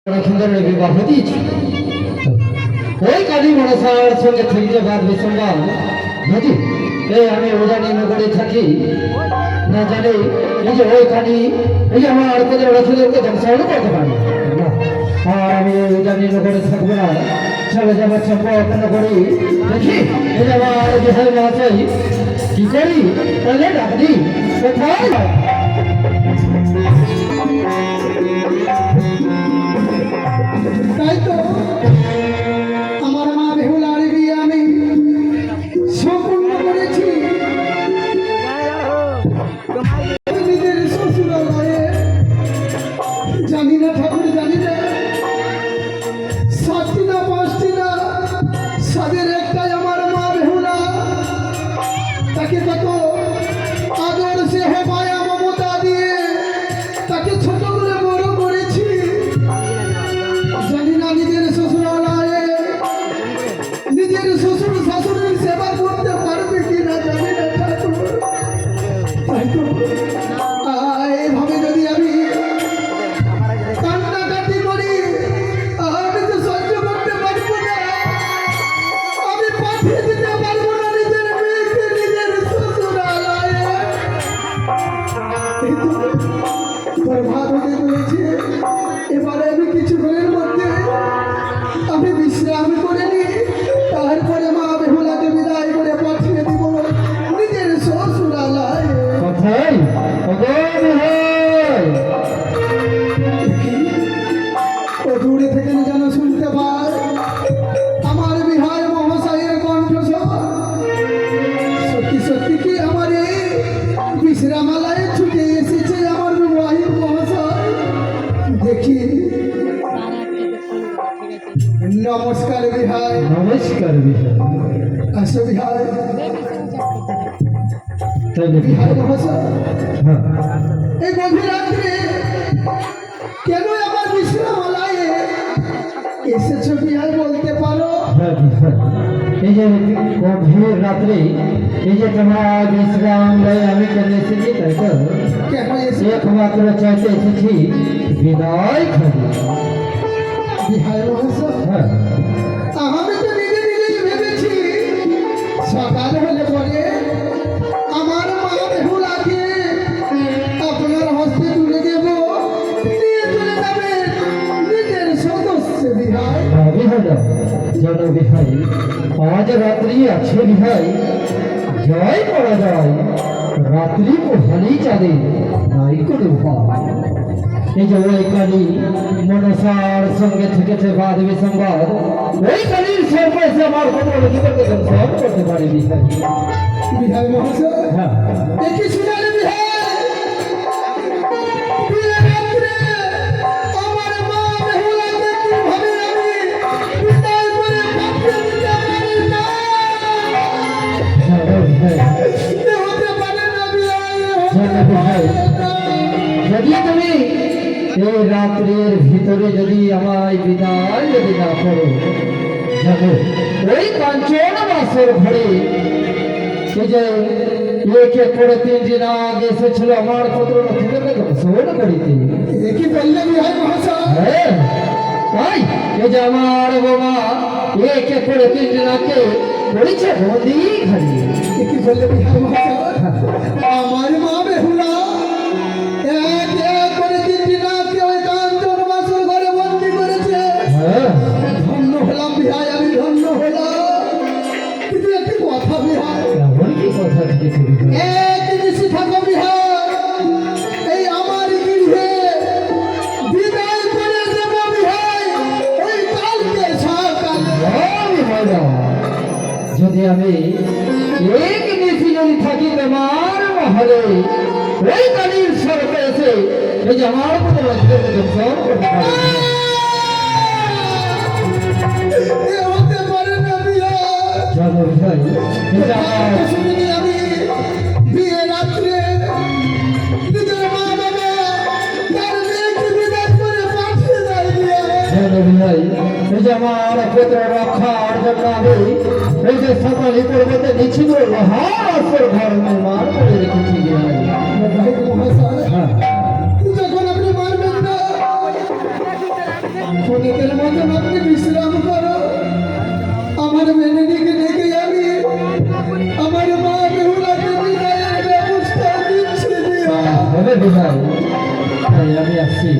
সুন্দরের বিবাহ দিয়েছি। ওই কালী মনসার সঙ্গে থেকে বাদ বিসম্বাদ বুঝি এই আমি উদানি নগরে থাকি না জানি এই যে ওই কালী এই যে আমার আড়পদের রথদেরকে ধ্বংসায়ন করতে পারি না। আর আমি উদানি নগরে থাকবো না, চলে যাবো চম্পক নগরী। দেখি এই যে আমার বিহার মহাশয় কি করি তাহলে ডাকদি কোথায় তাই তো আমার মা বেহুলার বিয়ে আমি সম্পূর্ণ করেছি। নিজের শ্বশুরালয়ে জানি না ঠাকুর, জানি না 7টি না 5টি না, সাদের একটাই আমার মা বেহুলা। তাকে কত আদর স্নেহ মায়া মমতা দিয়ে তাকে ছোট করে বড় করেছি। জানি না নিজের শ্বশুরালয়ে নিজের শ্বশুর শাশুড়ির সেবা করতে পারবে কিনা, জানি না ঠাকুর। তাই তো এইভাবে যদি আমি কান্নাকাটি করি আমি তো সহ্য করতে পারবো না, আমি পাঠিয়ে দিতে পারবো না নিজের মেয়েকে নিজের শ্বশুরালয়ে। এই তো প্রভাত হতে চলেছে, এবারে আমি কিছুক্ষণের মধ্যে আমি বিশ্রাম করে নিই, তারপরে মা বেহুলাকে বিদায় করে পাঠিয়ে দিব নিজের শ্বশুরালয়ে। কোথায় ও দূরে থেকে যেন শুনতে পায় আমার বিহার মহাশয়ের কণ্ঠস্বর। সত্যি সত্যি কি আমার এই বিশ্রামালয়ে ছুটে এসেছে আমার বিবাহিত মহাশয়? দেখি। নমস্কার বিহার। নমস্কার বিহার। আসো বিহার। তাহলে বিহার মহাশয় হ্যাঁ এই গভীর রাত্রে কেন আমার বিশ্রামালয়ে এসেছো বিহার, বলতে পারো? হ্যাঁ বিহার, এই যে গভীর রাত্রে এই যে তোমার বিশ্রাম লয়ে আমি কেন এসেছি তাই তো? কেন এসে একমাত্র চাইতে এসেছি বিদায় খাবি। বিহার মহাশয় হ্যাঁ আমি তো নিজে নিজেই ভেবেছি সকাল হলে পরে আমার মা বেহুলাকে আপনার হস্তে তুলে দেব, নিয়ে চলে যাবে নিজের সদস্য। বিহার বিহার জানো বিহাই, আজ রাত্রি আছে বিহাই, জয় করা যায় রাত্রি পোহালি চাঁদে নাই করে ভাই। এই যে ওই কালী মনসার সঙ্গে থেকেছে বাদ বিসম্বাদ, ওই কালীর সর্বস্ব আমার কোনো জীবনকে ধ্বংস করতে পারে বিহাই। বিহার মহাশয় হ্যাঁ একই শুনালে বিহার, বিয়ের রাত্রে আমার মা বেহুলাকে কিভাবে আমি বিদায় করে পাঠিয়ে দিতে পারি না? জানো বিহাই, হতে পারে না বিহার, জানো বিহাই, যদি তুমি এই রাত্রির ভিতরে যদি আমায় বিদায় যদি না করো, যাবো ওই কাঞ্চন বাসর ঘরে এই যে একে করে 3 দিন আগে এসেছিল আমার পুত্র রথীদেরকে ধ্বংসন করিতে। একই বললে বিহার মহাশয়। হ্যাঁ তাই এই যে আমার বাবা একে করে 3 দিন আগে পড়েছে বন্দি ঘরে। একই বললে বিহার মহাশয়। আমার মা বেহুলা এক এক করে 3 দিন আগে ওই কাঞ্চন বাসর ঘরে বন্দি করেছে। হ্যাঁ ধন্য হলাম বিহার, আমি ধন্য হলাম। কিন্তু একটি কথা বিহার, এমন কি কথা জিজ্ঞেস এক নিশি থাকো বিহার, এই আমার গৃহে বিদায় করে দেব বিহার ওই কালকে সকালে। যদি আমি এক নিশি যদি থাকি তোমার মহলে, ওই কালীর স্বর্গে এসে এই যে আমার মতো রাজ্যকে ধ্বংস করতে পারে। এ হতে পারে না বিহার। জানো ভাই, এটা আমার শুনিনি আমি বিয়ে রাত্রে নিজের মা বাবা তার মেয়েকে বিদায় করে পাঠিয়ে দেয় বিহার। জানো ভাই, এই যে আমার পুত্র রক্ষার জন্য আমি এই যে সকালে পর্বতে নিচ্ছিল লোহার ঘর নির্মাণ করে রেখেছি ভাই। মহাশয় হ্যাঁ যখন আপনি মারবেন না ক্ষণিকের মতন আপনি বিশ্রাম করো। আমার মেনেদিকে ডেকে আমি আমার মা বেহুলাকে বিদায়ের ব্যবস্থা দিচ্ছি দিয়া। হবে বিহার, তাই আমি আসছি।